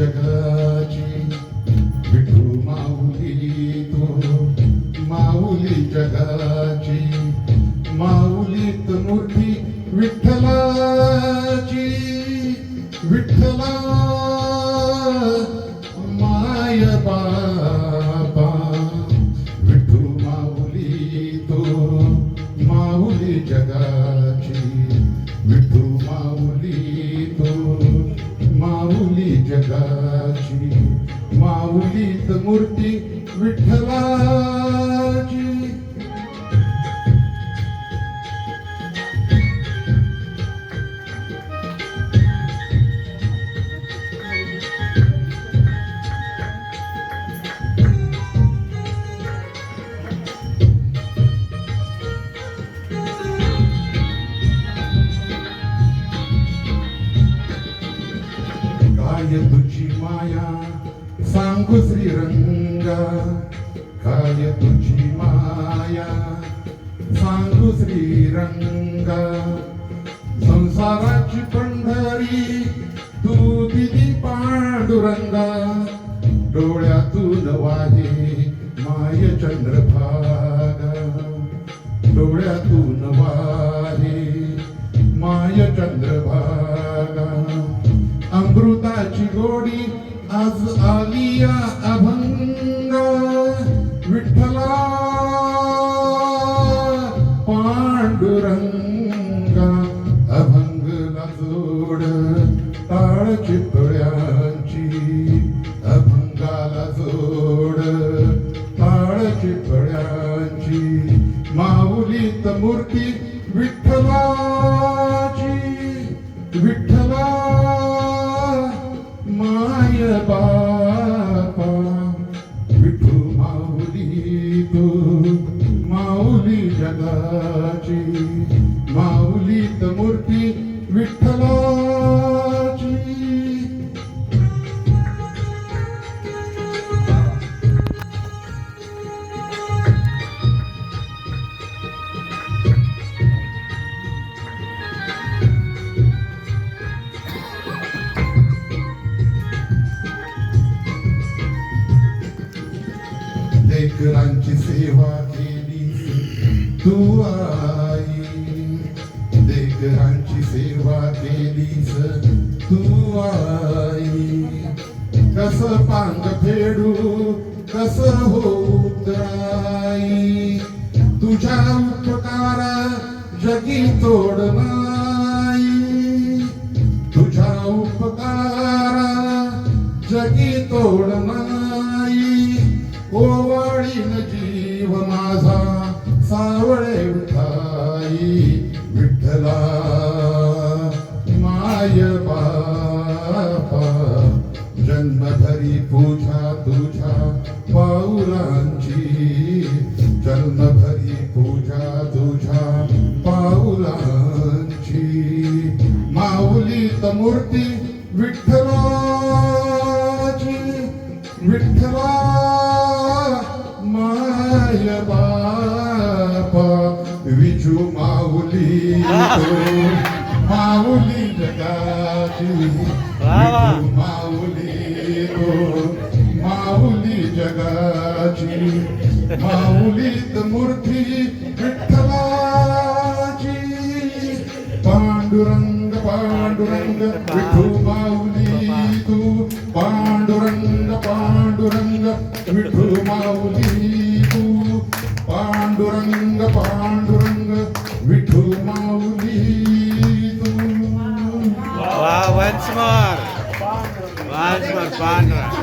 जगाची विठू माऊली तो माऊली जगाची माऊलीत मूर्ती विठ्ठलाची विठ्ठला माय बाबा विठू माऊली तो माऊली जगाची विठू माऊली तो माऊली जगाची माऊलीत मूर्ती विठ्ठलाची काय तुझी माया सांगू श्रीरंगा काय तुझी माया सांगू श्रीरंगा संसाराची पंढरी तू दिली पांडुरंगा डोळ्यातून वाहे माय चंद्रभागा डोळ्यातून वाहे माय चंद्रभागा अमृताची गोडी आज आलिया अभंग विठ्ठला पांडुरंगा अभंगला जोड टाळ चितळ्यांची अभंगाला जोड टाळ चितळ्यांची माऊलीत मूर्ती विठ्ठलाची विठ्ठला माय बापा विठू माऊली तो माऊली जगाची माऊलीत मूर्ती विठ्ठलाची लेकरांची सेवा केली तू आई लेकरांची सेवा केलीस तू आई कस पांग फेडू कस होत आई तुझ्या उपकार जगी तोड नाही तुझ्या उपकार जगी तोड नाही ओवाळीन जीव माझा सावळे उठाई विठ्ठला माय बापा जन्मभरी पूजा तुझ्या पाऊलांची जन्मभरी पूजा तुझ्या पाऊलांची माऊलीत मूर्ती विठ्ठलाची विठ्ठला माय बापा विजू माऊली तो माऊली जगाची विठू माऊली तो माऊली जगाची माऊलीत मूर्ती विठ्ठलाची पांडुरंग पांडुरंग विठू माऊली तू पांडुरंग पांडुरंग विठू माऊली तू पांडुरंग पांडुरंग विठू माऊली तू once more, पांडुरंग.